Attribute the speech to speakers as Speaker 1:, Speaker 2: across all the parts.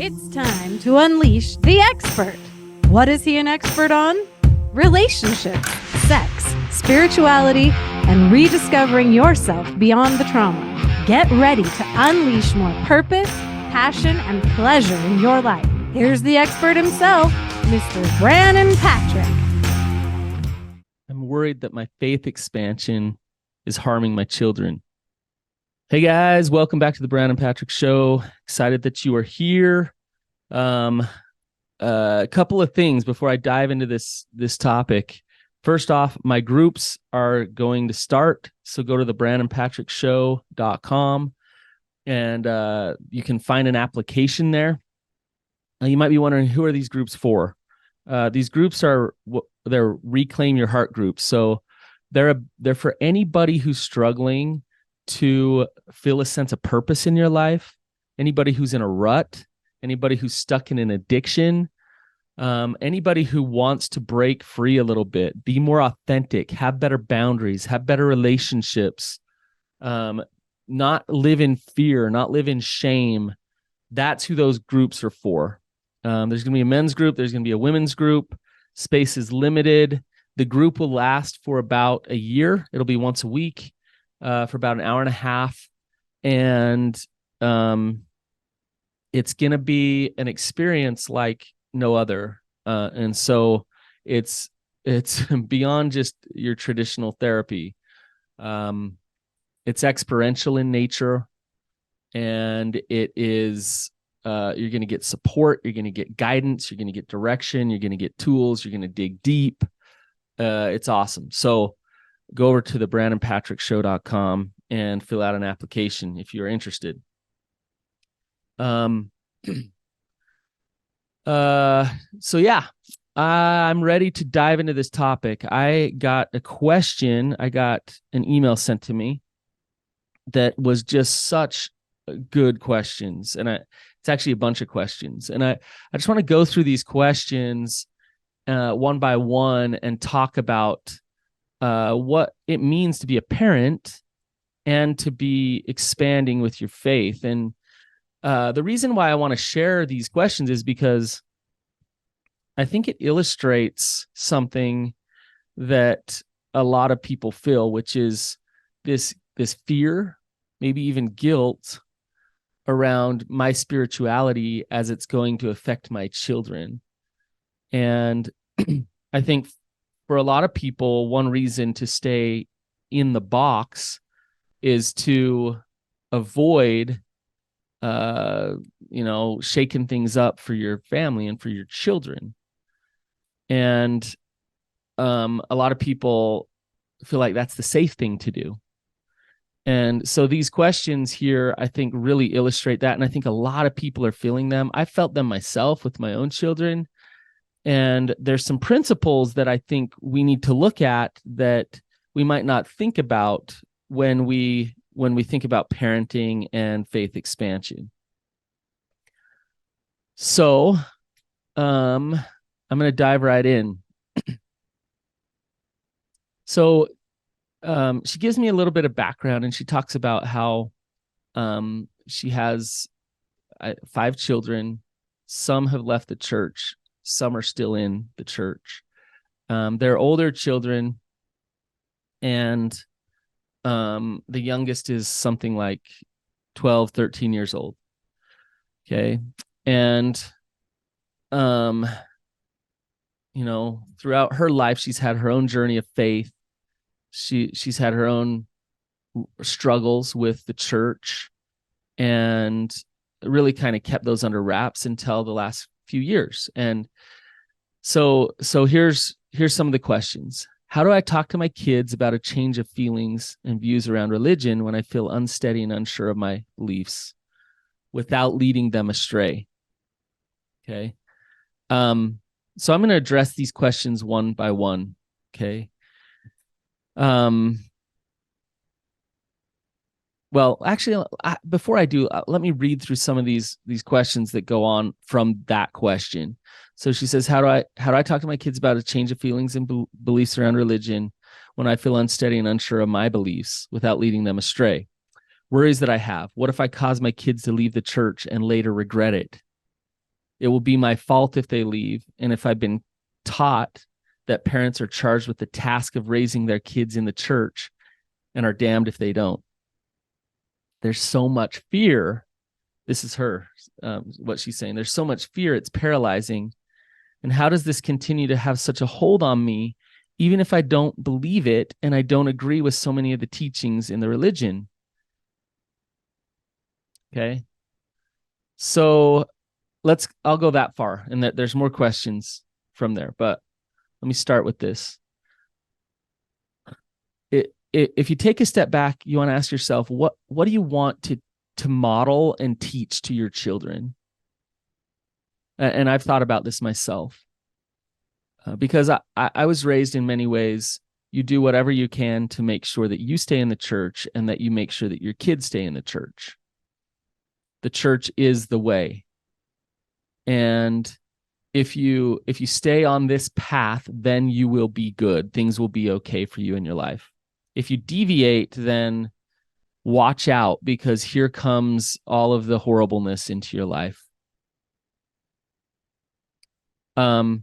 Speaker 1: It's time to unleash the expert. What is he an expert on? Relationships, sex, spirituality, and rediscovering yourself beyond the trauma. Get ready to unleash more purpose, passion, and pleasure in your life. Here's the expert himself, Mr. Brannon Patrick.
Speaker 2: I'm worried that my faith expansion is harming my children. Hey guys, welcome back to the Brannon Patrick Show. Excited that you are here. A couple of things before I dive into this topic. First off, my groups are going to start. So go to the brannonpatrickshow.com and you can find an application there. You might be wondering, who are these groups for? These groups they're Reclaim Your Heart groups. So they're for anybody who's struggling to feel a sense of purpose in your life, anybody who's in a rut, anybody who's stuck in an addiction, anybody who wants to break free a little bit, be more authentic, have better boundaries, have better relationships, not live in fear, not live in shame. That's who those groups are for. There's going to be a men's group. There's going to be a women's group. Space is limited. The group will last for about a year. It'll be once a week for about an hour and a half. And it's going to be an experience like no other. And so it's beyond just your traditional therapy. It's experiential in nature, and it is you're going to get support, you're going to get guidance, you're going to get direction, you're going to get tools, you're going to dig deep. It's awesome. So go over to the brannonpatrickshow.com and fill out an application if you're interested. So yeah, I'm ready to dive into this topic. I got a question. I got an email sent to me that was just such good questions. And it's actually a bunch of questions. And I just want to go through these questions one by one and talk about what it means to be a parent and to be expanding with your faith. And the reason why I want to share these questions is because I think it illustrates something that a lot of people feel, which is this fear, maybe even guilt around my spirituality as it's going to affect my children. And I think for a lot of people, one reason to stay in the box is to avoid shaking things up for your family and for your children. And a lot of people feel like that's the safe thing to do. And so these questions here, I think, really illustrate that. And I think a lot of people are feeling them. I felt them myself with my own children. And there's some principles that I think we need to look at that we might not think about when we think about parenting and faith expansion. So I'm going to dive right in. So she gives me a little bit of background, and she talks about how she has 5 children. Some have left the church. Some are still in the church. They're older children, and the youngest is something like 12, 13 years old. Okay. And, throughout her life, she's had her own journey of faith. She's had her own struggles with the church and really kind of kept those under wraps until the last few years. And so here's some of the questions. How do I talk to my kids about a change of feelings and views around religion when I feel unsteady and unsure of my beliefs without leading them astray? Okay. So I'm going to address these questions one by one. Okay. Well, actually, before I do, let me read through some of these questions that go on from that question. So she says, how do I talk to my kids about a change of feelings and beliefs around religion when I feel unsteady and unsure of my beliefs without leading them astray? Worries that I have. What if I cause my kids to leave the church and later regret it? It will be my fault if they leave. And if I've been taught that parents are charged with the task of raising their kids in the church and are damned if they don't. There's so much fear. This is her, what she's saying. There's so much fear, it's paralyzing. And how does this continue to have such a hold on me, even if I don't believe it and I don't agree with so many of the teachings in the religion? Okay. So I'll go that far, and that there's more questions from there, but let me start with this. If you take a step back, you want to ask yourself, what do you want to model and teach to your children? And I've thought about this myself, because I was raised in many ways. You do whatever you can to make sure that you stay in the church and that you make sure that your kids stay in the church. The church is the way. And if you stay on this path, then you will be good. Things will be okay for you in your life. If you deviate, then watch out, because here comes all of the horribleness into your life. And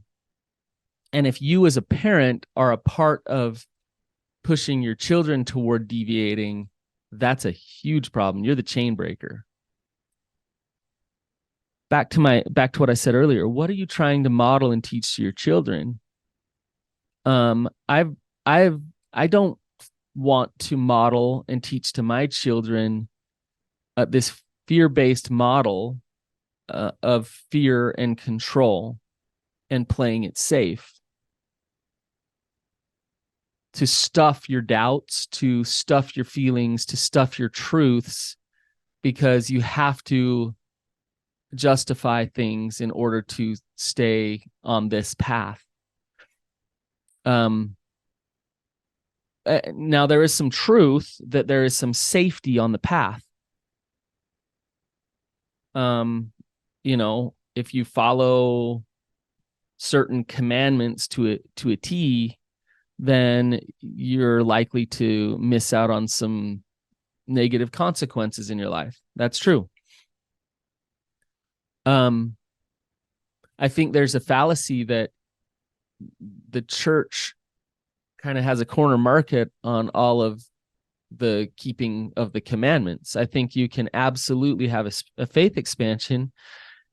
Speaker 2: if you as a parent are a part of pushing your children toward deviating, that's a huge problem. You're the chain breaker. Back to what I said earlier. What are you trying to model and teach to your children? I don't want to model and teach to my children this fear-based model of fear and control and playing it safe. To stuff your doubts, to stuff your feelings, to stuff your truths, because you have to justify things in order to stay on this path. Now, there is some truth that there is some safety on the path. If you follow certain commandments to a T, then you're likely to miss out on some negative consequences in your life. That's true. I think there's a fallacy that the church kind of has a corner market on all of the keeping of the commandments. I think you can absolutely have a faith expansion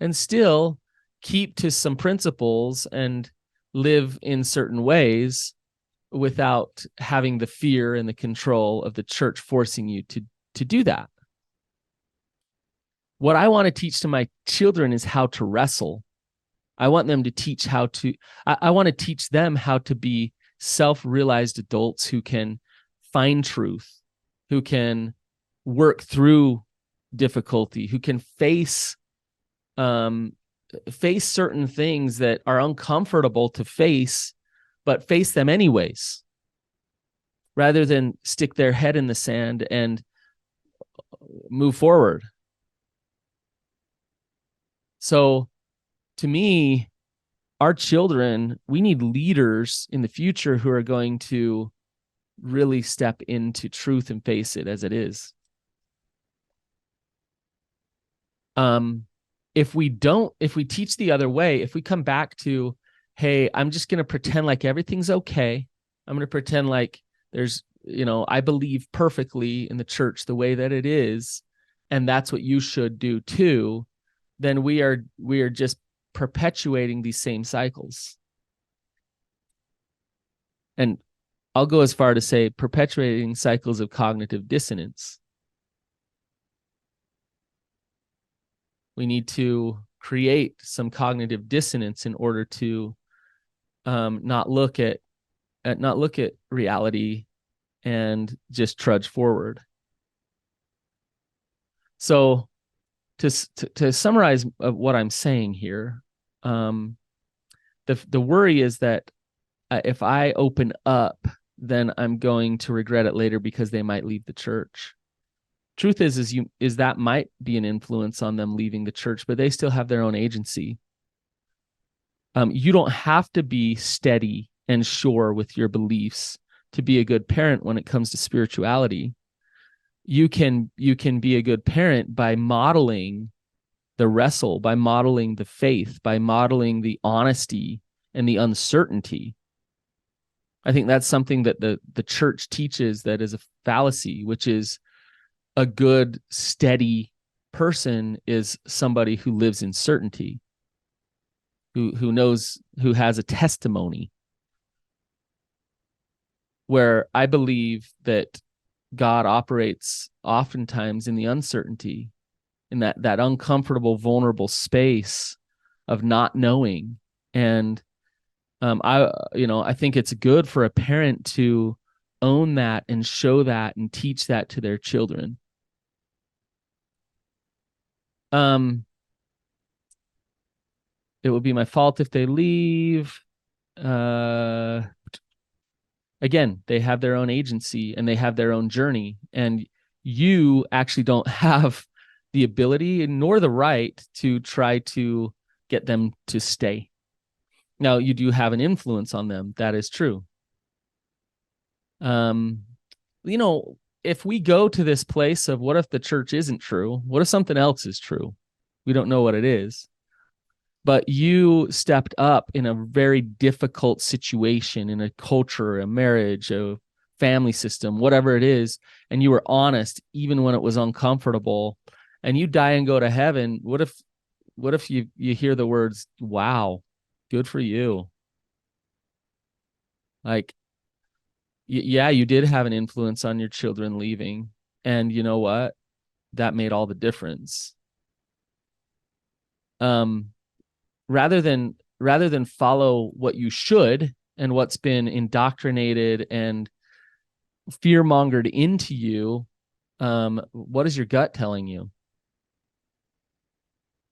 Speaker 2: and still keep to some principles and live in certain ways without having the fear and the control of the church forcing you to do that. What I want to teach to my children is how to wrestle. I want them to teach I want to teach them how to be self-realized adults who can find truth, who can work through difficulty, who can face certain things that are uncomfortable to face, but face them anyways, rather than stick their head in the sand and move forward. So to me, our children, we need leaders in the future who are going to really step into truth and face it as it is. If we teach the other way, if we come back to, hey, I'm just going to pretend like everything's okay. I'm going to pretend like there's, I believe perfectly in the church the way that it is, and that's what you should do too, then we are just perpetuating these same cycles. And I'll go as far to say perpetuating cycles of cognitive dissonance. We need to create some cognitive dissonance in order to not look at reality and just trudge forward. So to summarize what I'm saying here, the worry is that if I open up, then I'm going to regret it later because they might leave the church. Truth is that might be an influence on them leaving the church, but they still have their own agency. You don't have to be steady and sure with your beliefs to be a good parent when it comes to spirituality. You can be a good parent by modeling the wrestle, by modeling the faith, by modeling the honesty and the uncertainty. I think that's something that the church teaches that is a fallacy, which is a good, steady person is somebody who lives in certainty, who knows, who has a testimony. Where I believe that God operates oftentimes in the uncertainty, in that uncomfortable, vulnerable space of not knowing. And I think it's good for a parent to own that and show that and teach that to their children. It would be my fault if they leave. Again, they have their own agency and they have their own journey, and you actually don't have the ability nor the right to try to get them to stay. Now, you do have an influence on them. That is true. If we go to this place of what if the church isn't true? What if something else is true? We don't know what it is. But you stepped up in a very difficult situation, in a culture, a marriage, a family system, whatever it is, and you were honest even when it was uncomfortable, and you die and go to heaven. What if you hear the words, wow, good for you? Like, yeah, you did have an influence on your children leaving, and you know what? That made all the difference. Rather than follow what you should and what's been indoctrinated and fear-mongered into you, what is your gut telling you?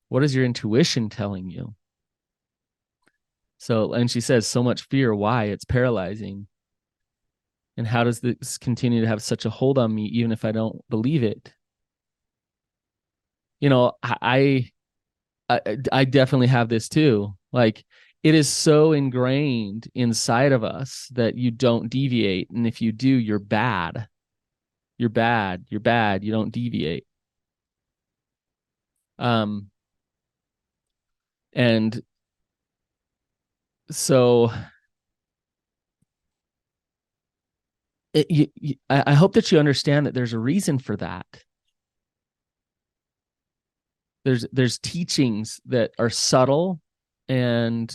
Speaker 2: What is your intuition telling you? So, and she says, so much fear, why? It's paralyzing. And how does this continue to have such a hold on me, even if I don't believe it? I definitely have this too. Like, it is so ingrained inside of us that you don't deviate. And if you do, you're bad. You're bad. You're bad. You don't deviate. And so I hope that you understand that there's a reason for that. There's teachings that are subtle and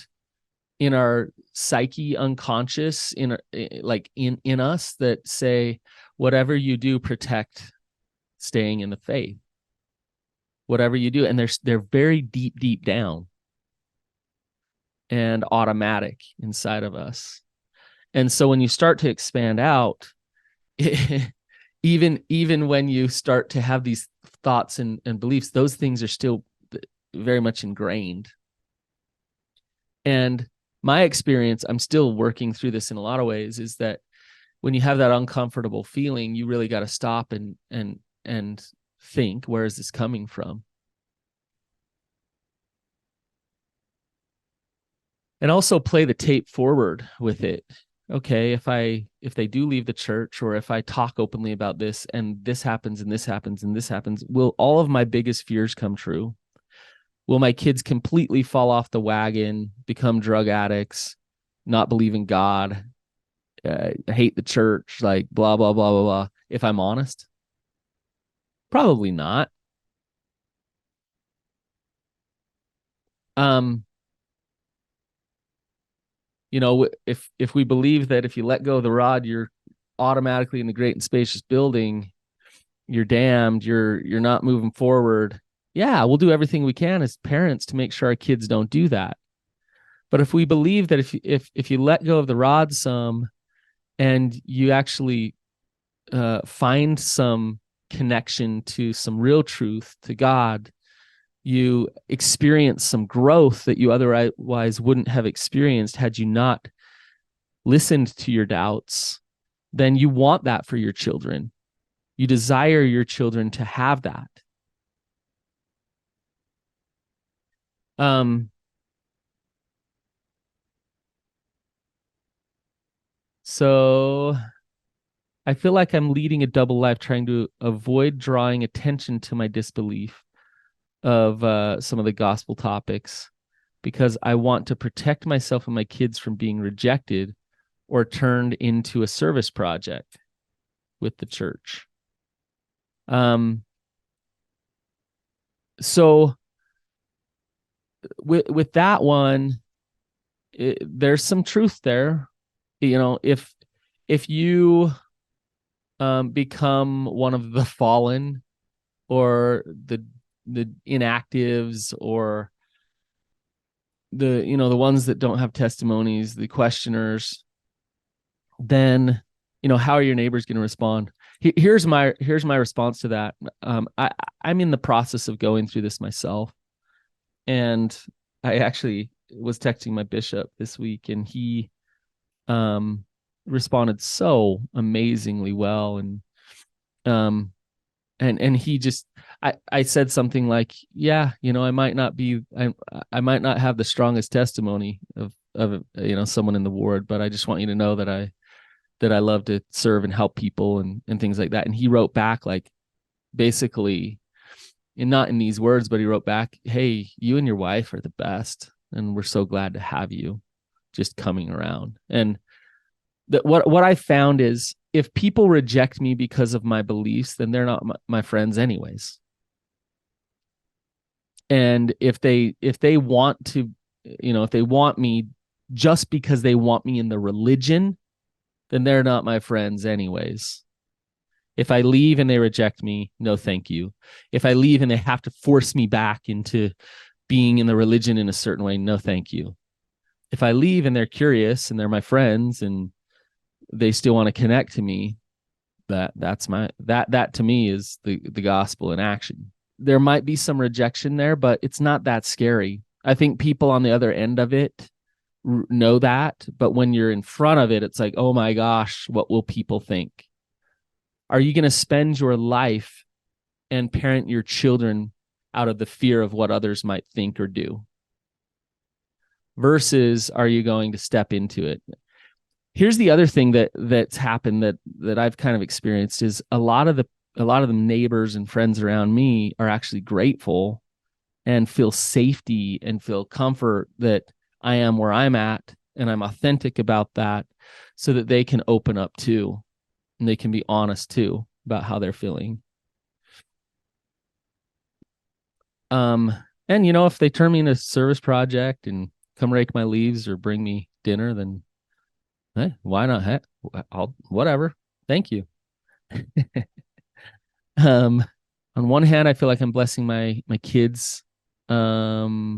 Speaker 2: in our psyche, unconscious, in us, that say, whatever you do, protect staying in the faith. Whatever you do, and they're very deep down and automatic inside of us. And so when you start to expand out, even when you start to have these thoughts and beliefs, those things are still very much ingrained. And my experience, I'm still working through this in a lot of ways, is that when you have that uncomfortable feeling, you really got to stop and think, where is this coming from? And also play the tape forward with it. Okay, if they do leave the church, or if I talk openly about this and this happens and this happens and this happens, will all of my biggest fears come true? Will my kids completely fall off the wagon, become drug addicts, not believe in God, hate the church, like blah, blah, blah, blah, blah? If I'm honest, probably not. If we believe that if you let go of the rod, you're automatically in the great and spacious building, you're damned, you're not moving forward. Yeah, we'll do everything we can as parents to make sure our kids don't do that. But if we believe that if you let go of the rod some, and you actually find some connection to some real truth, to God, you experience some growth that you otherwise wouldn't have experienced had you not listened to your doubts, then you want that for your children. You desire your children to have that. So I feel like I'm leading a double life, trying to avoid drawing attention to my disbelief. some of the gospel topics because I want to protect myself and my kids from being rejected or turned into a service project with the church. So with that one, there's some truth there. If you become one of the fallen or the inactives or the ones that don't have testimonies, the questioners, then how are your neighbors going to respond? Here's my response to that. I'm in the process of going through this myself, and I actually was texting my bishop this week, and he responded so amazingly well, and he just I said something like, yeah, I might not have the strongest testimony of someone in the ward, but I just want you to know that I love to serve and help people and things like that. And he wrote back, like, basically, and not in these words, but he wrote back, hey, you and your wife are the best, and we're so glad to have you just coming around. And what I found is, if people reject me because of my beliefs, then they're not my friends anyways. And if they want to, if they want me just because they want me in the religion, then they're not my friends anyways. If I leave and they reject me, no thank you. If I leave and they have to force me back into being in the religion in a certain way, no thank you. If I leave and they're curious and they're my friends and they still want to connect to me, that to me is the gospel in action. There might be some rejection there, but it's not that scary. I think people on the other end of it know that, but when you're in front of it, it's like, oh my gosh, what will people think? Are you going to spend your life and parent your children out of the fear of what others might think or do? Versus, are you going to step into it? Here's the other thing that's happened that I've kind of experienced is a lot of the neighbors and friends around me are actually grateful and feel safety and feel comfort that I am where I'm at and I'm authentic about that, so that they can open up too, and they can be honest too about how they're feeling. And if they turn me into a service project and come rake my leaves or bring me dinner, then hey, why not? Hey, whatever. Thank you. On one hand, I feel like I'm blessing my kids, my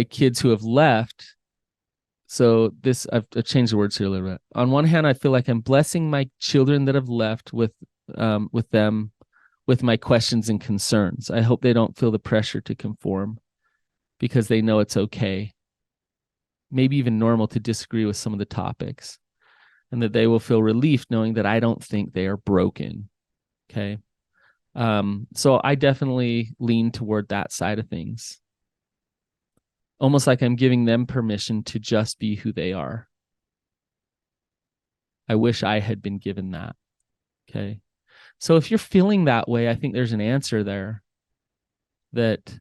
Speaker 2: kids who have left. So I've changed the words here a little bit. On one hand, I feel like I'm blessing my children that have left with them, with my questions and concerns. I hope they don't feel the pressure to conform, because they know it's okay, maybe even normal, to disagree with some of the topics, and that they will feel relief knowing that I don't think they are broken. Okay. So I definitely lean toward that side of things. Almost like I'm giving them permission to just be who they are. I wish I had been given that. Okay. So if you're feeling that way, I think there's an answer there that,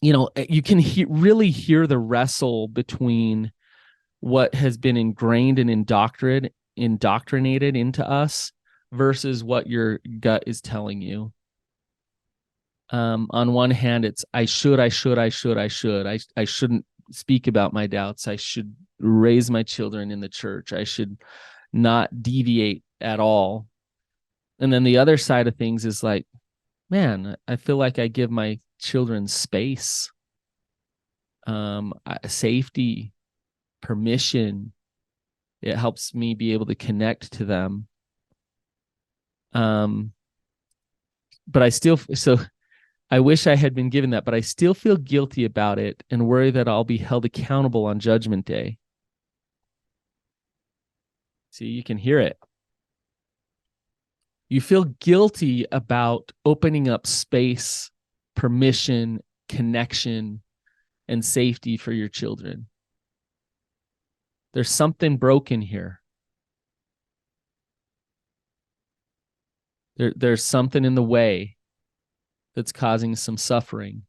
Speaker 2: you can really hear the wrestle between what has been ingrained and indoctrinated into us versus what your gut is telling you. On one hand, it's I shouldn't speak about my doubts. I should raise my children in the church. I should not deviate at all. And then the other side of things is like, man, I feel like I give my children space, safety, permission. It helps me be able to connect to them. But I wish I had been given that, but I still feel guilty about it and worry that I'll be held accountable on Judgment Day. See, you can hear it. You feel guilty about opening up space, permission, connection, and safety for your children. There's something broken here. There's something in the way. that's causing some suffering.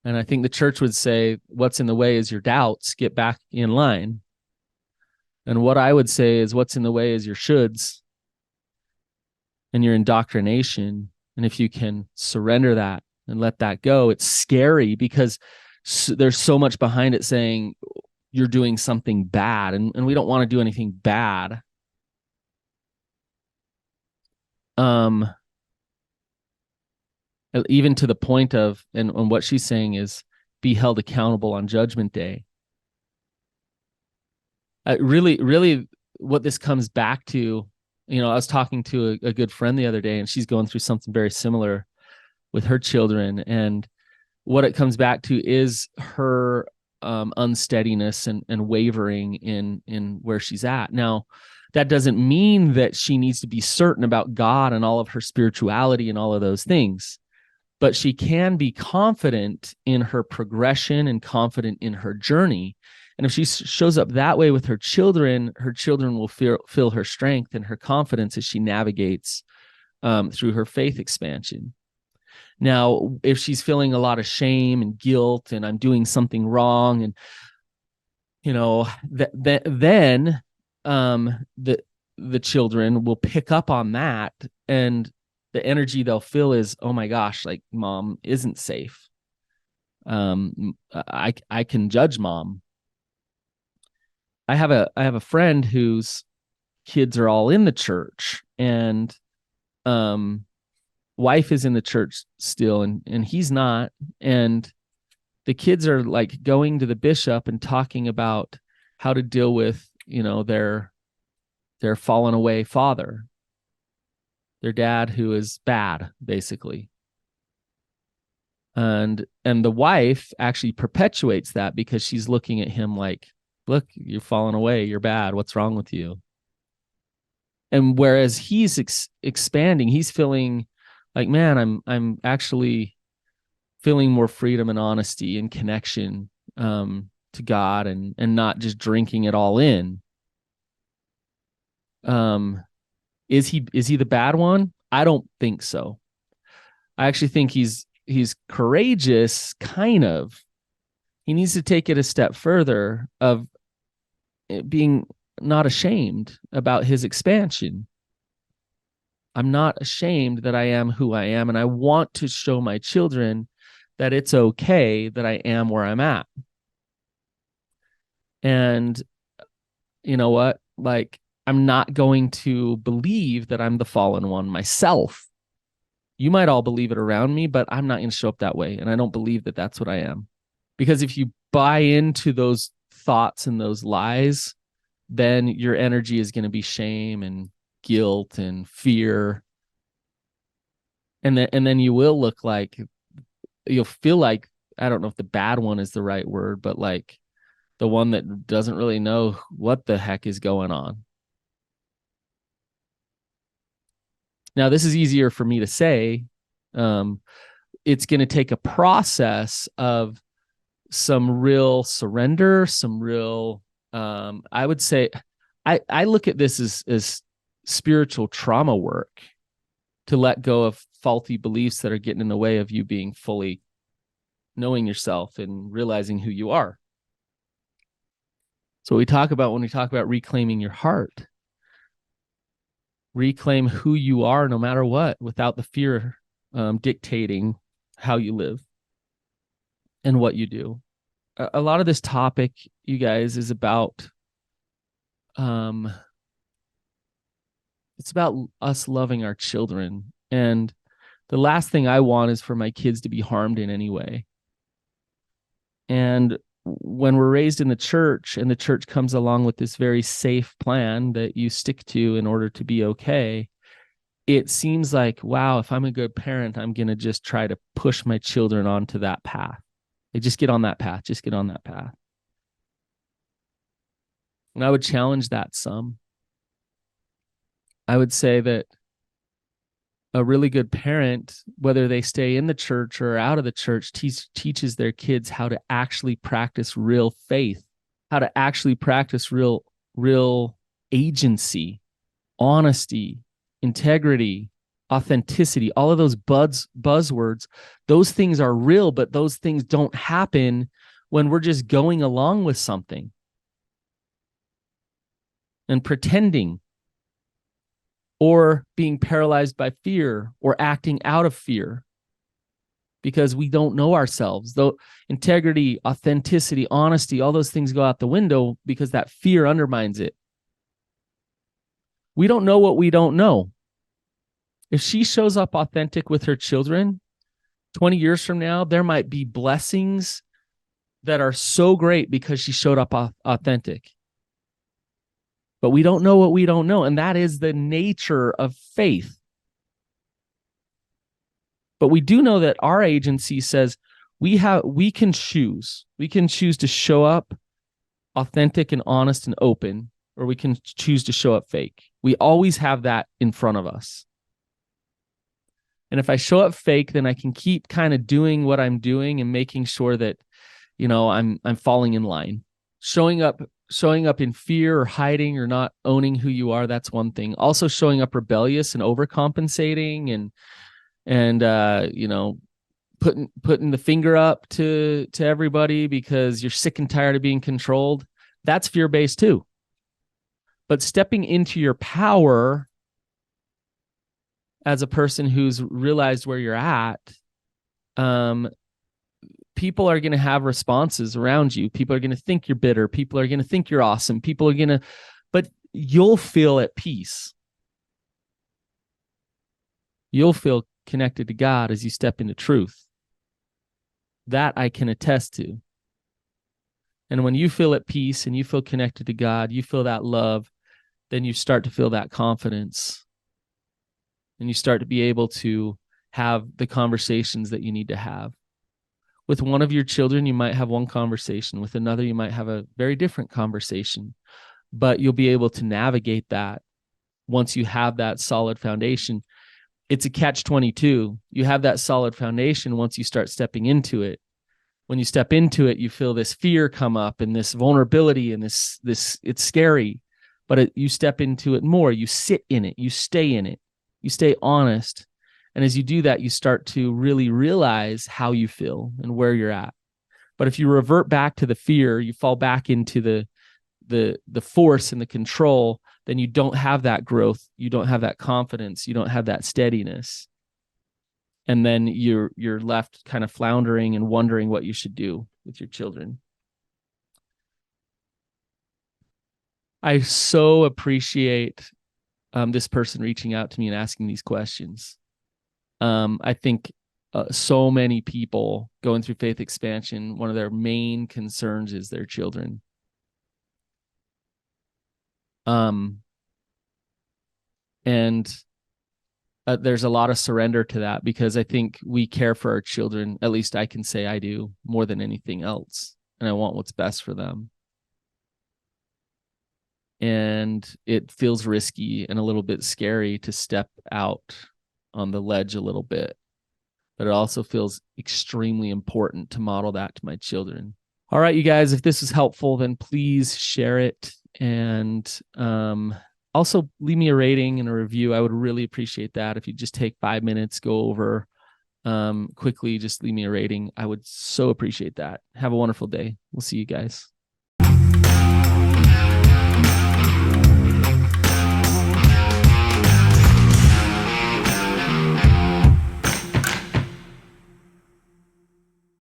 Speaker 2: And I think the church would say, what's in the way is your doubts, get back in line. And what I would say is, what's in the way is your shoulds and your indoctrination. And if you can surrender that and let that go, it's scary because there's so much behind it saying you're doing something bad. And we don't want to do anything bad. Even to the point of, and what she's saying is, be held accountable on Judgment Day. Really, what this comes back to, I was talking to a good friend the other day, and she's going through something very similar with her children. And what it comes back to is her unsteadiness and wavering in where she's at. Now, that doesn't mean that she needs to be certain about God and all of her spirituality and all of those things, but she can be confident in her progression and confident in her journey. And if she shows up that way with her children will feel her strength and her confidence as she navigates through her faith expansion. Now, if she's feeling a lot of shame and guilt and I'm doing something wrong, and then the children will pick up on that, and the energy they'll feel is, oh my gosh, like mom isn't safe. I can judge mom. I have a friend whose kids are all in the church, and wife is in the church still, and he's not. And the kids are like going to the bishop and talking about how to deal with, their fallen away father, their dad who is bad, basically. And the wife actually perpetuates that because she's looking at him like, look, you're falling away, you're bad, what's wrong with you? And whereas he's expanding, he's feeling like, man, I'm actually feeling more freedom and honesty and connection to God, and not just drinking it all in. Is he the bad one? I don't think so. I actually think he's courageous, kind of. He needs to take it a step further of being not ashamed about his expansion. I'm not ashamed that I am who I am, and I want to show my children that it's okay that I am where I'm at. And you know what? Like, I'm not going to believe that I'm the fallen one myself. You might all believe it around me, but I'm not going to show up that way. And I don't believe that that's what I am. Because if you buy into those thoughts and those lies, then your energy is going to be shame and guilt and fear. And then you will look like, you'll feel like, I don't know if the bad one is the right word, but like the one that doesn't really know what the heck is going on. Now, this is easier for me to say. It's going to take a process of some real surrender, some real, I would say, I look at this as spiritual trauma work, to let go of faulty beliefs that are getting in the way of you being fully knowing yourself and realizing who you are. So we talk about, when we talk about reclaiming your heart, reclaim who you are no matter what, without the fear dictating how you live and what you do. A lot of this topic, you guys, is about it's about us loving our children. And the last thing I want is for my kids to be harmed in any way. And when we're raised in the church, and the church comes along with this very safe plan that you stick to in order to be okay, it seems like, wow, if I'm a good parent, I'm going to just try to push my children onto that path. They just get on that path, just get on that path. And I would challenge that some. I would say that a really good parent, whether they stay in the church or out of the church, teaches their kids how to actually practice real faith, how to actually practice real agency, honesty, integrity, authenticity, all of those buzzwords, those things are real, but those things don't happen when we're just going along with something and pretending, or being paralyzed by fear, or acting out of fear because we don't know ourselves. Though integrity, authenticity, honesty, all those things go out the window because that fear undermines it. We don't know what we don't know. If she shows up authentic with her children, 20 years from now, there might be blessings that are so great because she showed up authentic. But we don't know what we don't know. And that is the nature of faith. But we do know that our agency says we can choose. We can choose to show up authentic and honest and open, or we can choose to show up fake. We always have that in front of us. And if I show up fake, then I can keep kind of doing what I'm doing and making sure that, I'm falling in line. Showing up in fear or hiding or not owning who you are, that's one thing. Also showing up rebellious and overcompensating and putting the finger up to everybody because you're sick and tired of being controlled, that's fear-based too. But stepping into your power as a person who's realized where you're at, people are going to have responses around you. People are going to think you're bitter. People are going to think you're awesome. But you'll feel at peace. You'll feel connected to God as you step into truth. That I can attest to. And when you feel at peace and you feel connected to God, you feel that love, then you start to feel that confidence. And you start to be able to have the conversations that you need to have. With one of your children, you might have one conversation. With another, you might have a very different conversation. But you'll be able to navigate that once you have that solid foundation. It's a catch-22. You have that solid foundation once you start stepping into it. When you step into it, you feel this fear come up and this vulnerability and this it's scary. But you step into it more. You sit in it. You stay in it. You stay honest. And as you do that, you start to really realize how you feel and where you're at. But if you revert back to the fear, you fall back into the force and the control, then you don't have that growth. You don't have that confidence. You don't have that steadiness. And then you're left kind of floundering and wondering what you should do with your children. I so appreciate this person reaching out to me and asking these questions. I think so many people going through faith expansion, one of their main concerns is their children. And there's a lot of surrender to that because I think we care for our children. At least I can say I do more than anything else. And I want what's best for them. And it feels risky and a little bit scary to step out on the ledge a little bit. But it also feels extremely important to model that to my children. All right, you guys, if this is helpful, then please share it. And also leave me a rating and a review. I would really appreciate that. If you just take 5 minutes, go over quickly, just leave me a rating. I would so appreciate that. Have a wonderful day. We'll see you guys.